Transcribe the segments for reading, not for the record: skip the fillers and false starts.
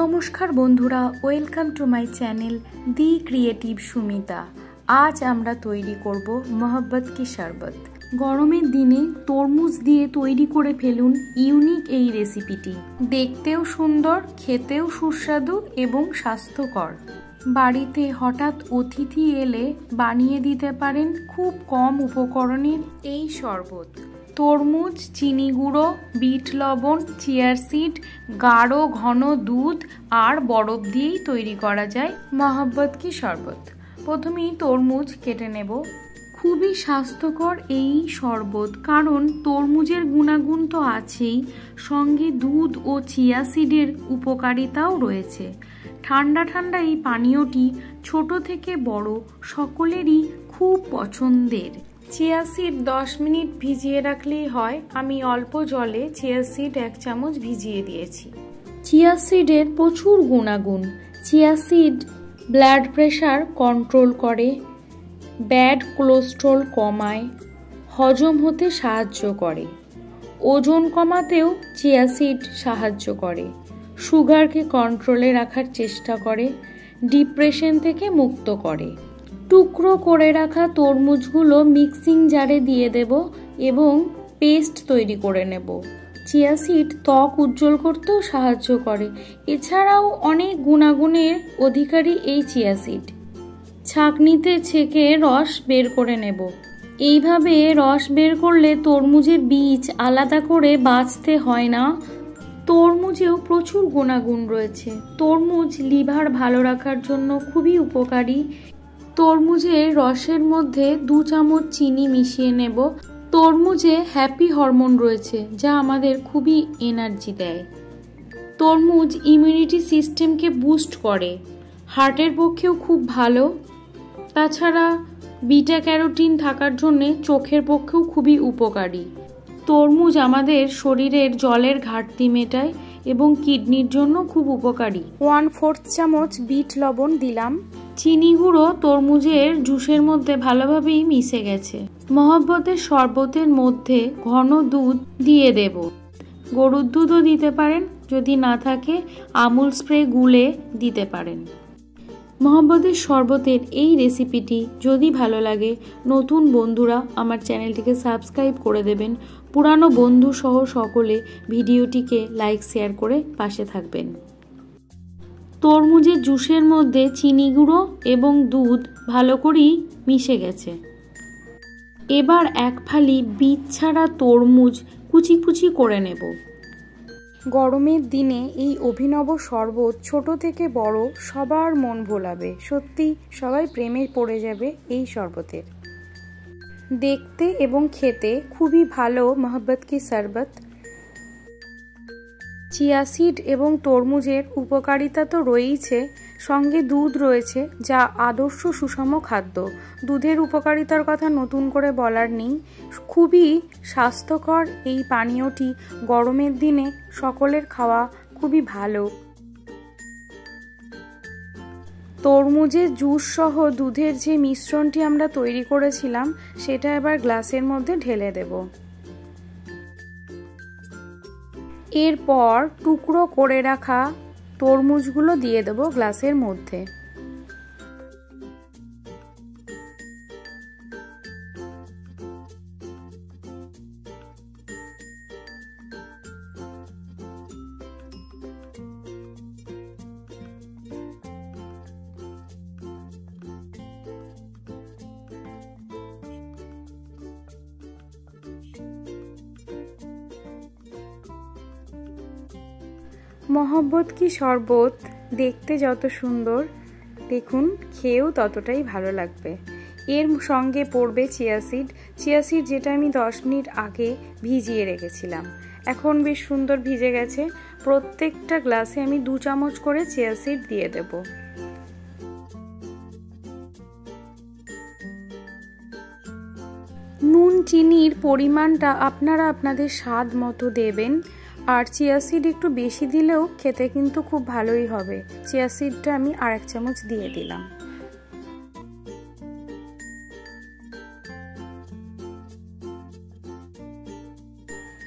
নমস্কার বন্ধুরা, welcome to my channel the creative Sumita. আজ আমরা তৈরি করব মহব্বত কি শরবত। গরমের দিনে তরমুজ দিয়ে তৈরি করে ফেলুন ইউনিক এই রেসিপিটি। দেখতেও সুন্দর, খেতেও সুস্বাদু এবং স্বাস্থ্যকর। বাড়িতে হঠাৎ অতিথি এলে বানিয়ে দিতে পারেন খুব কম উপকরণের এই শরবত। তরমুজ, চিনি গুঁড়ো, বিট লবণ, চিয়া সিড, গাঢ় ঘন দুধ আর বরফ দিয়েই তৈরি করা যায় মহব্বত কি শরবত। প্রথমেই তরমুজ কেটে নেব। খুবই স্বাস্থ্যকর এই শরবত, কারণ তরমুজের গুণাগুণ তো আছেই, সঙ্গে দুধ ও চিয়া সিডের উপকারিতাও রয়েছে। ঠান্ডা ঠান্ডা এই পানীয়টি ছোট থেকে বড় সকলেরই খুব পছন্দের। চিয়া সিড 10 মিনিট ভিজিয়ে রাখলেই হয়। আমি অল্প জলে চিয়া সিড 1 চামচ ভিজিয়ে দিয়েছি। চিয়া সিডের প্রচুর গুণাগুণ। Chia seed blood pressure control করে, ব্যাড কোলেস্টেরল কমায়, হজম হতে সাহায্য করে, ওজন কমাতেও চিয়া সিড সাহায্য করে, সুগারকে কন্ট্রোলে রাখার চেষ্টা করে, ডিপ্রেশন থেকে মুক্ত করে। টুকরো করে রাখা তরমুজগুলো মিক্সিং জারে দিয়ে দেব এবং পেস্ট তৈরি করে নেব। চিয়া সিড ত্বক উজ্জ্বল করতেও সাহায্য করে। এছাড়াও অনেক গুণাগুণের অধিকারী এই চিয়া সিড। ছাঁকনিতে ছেঁকে রস বের করে নেব। এইভাবে রস বের করলে তরমুজের বীজ আলাদা করে বাছতে হয় না। তরমুজেও প্রচুর গুণাগুণ রয়েছে। তরমুজ লিভার ভালো রাখার জন্য খুবই উপকারী। তরমুজের রসের মধ্যে 2 চামচ চিনি মিশিয়ে নেব। তরমুজে হ্যাপি হরমোন রয়েছে, যা আমাদের খুবই এনার্জি দেয়। তরমুজ ইমিউনিটি সিস্টেমকে বুস্ট করে, হার্টের পক্ষেও খুব ভালো। তাছাড়া বিটা ক্যারোটিন থাকার জন্যে চোখের পক্ষেও খুবই উপকারী। তরমুজ আমাদের শরীরের জলের ঘাটতি মেটায় এবং কিডনির জন্য খুব উপকারী। 1/4 চামচ বিট লবণ দিলাম। চিনি গুঁড়ো তরমুজের জুসের মধ্যে ভালোভাবেই মিশে গেছে। মহব্বতের শরবতের মধ্যে ঘন দুধ দিয়ে দেব। গরুর দুধও দিতে পারেন, যদি না থাকে আমুল স্প্রে গুলে দিতে পারেন। মহব্বতের শরবতের এই রেসিপিটি যদি ভালো লাগে, নতুন বন্ধুরা আমার চ্যানেলটিকে সাবস্ক্রাইব করে দেবেন। পুরানো বন্ধু সহ সকলে ভিডিওটিকে লাইক শেয়ার করে পাশে থাকবেন। তরমুজের জুসের মধ্যে চিনি গুঁড়ো এবং দুধ ভালো করেই মিশে গেছে। এবার 1 ফালি বীজ ছাড়া তরমুজ কুচি কুচি করে নেব। গরমের দিনে এই অভিনব শরবত ছোট থেকে বড় সবার মন ভোলাবে। সত্যি সবাই প্রেমে পড়ে যাবে এই শরবতের। দেখতে এবং খেতে খুবই ভালো মহব্বত কি শরবত। চিয়া সিড এবং তরমুজের উপকারিতা তো রয়েইছে, সঙ্গে দুধ রয়েছে, যা আদর্শ সুষম খাদ্য। দুধের উপকারিতার কথা নতুন করে বলার নেই। খুবই স্বাস্থ্যকর এই পানীয়টি গরমের দিনে সকলের খাওয়া খুবই ভালো। তরমুজের জুস সহ দুধের যে মিশ্রণটি আমরা তৈরি করেছিলাম, সেটা এবার গ্লাসের মধ্যে ঢেলে দেব। এরপর টুকরো করে রাখা তরমুজগুলো দিয়ে দেব গ্লাসের মধ্যে। মহব্বত কি শরবত দেখতে যত সুন্দর, দেখুন খেয়েও ততটাই ভালো লাগবে। এর সঙ্গে পড়বে চিয়া সিড। চিয়া সিড যেটা আমি 10 মিনিট আগে ভিজিয়ে রেখেছিলাম, এখন বেশ সুন্দর ভিজে গেছে। প্রত্যেকটা গ্লাসে আমি 2 চামচ করে চিয়া সিড দিয়ে দেব। নুন চিনির পরিমাণটা আপনারা আপনাদের স্বাদ মতো দেবেন। আর চিয়া সিড একটু বেশি দিলেও খেতে কিন্তু খুব ভালোই হবে। চিয়া সিডটা আমি 1 চামচ দিয়ে দিলাম।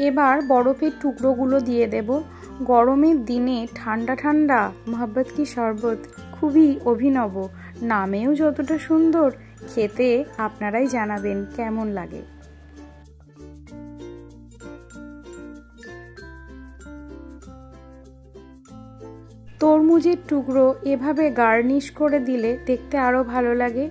এবার বরফের টুকরোগুলো দিয়ে দেব। গরমের দিনে ঠান্ডা ঠান্ডা মহব্বত কি শরবত খুবই অভিনব, নামেও যতটা সুন্দর, খেতে আপনারাই জানাবেন কেমন লাগে। তরমুজের টুকরো এভাবে গার্নিশ করে দিলে দেখতে আরো ভালো লাগে।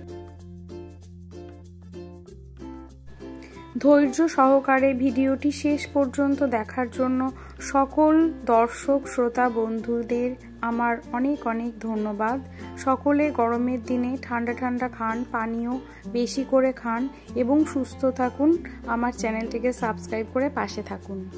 ধৈর্য সহকারে ভিডিওটি শেষ পর্যন্ত দেখার জন্য সকল দর্শক শ্রোতা বন্ধুদের আমার অনেক অনেক ধন্যবাদ। সকলে গরমের দিনে ঠান্ডা ঠান্ডা খান, পানীয় বেশি করে খান এবং সুস্থ থাকুন। আমার চ্যানেলটিকে সাবস্ক্রাইব করে পাশে থাকুন।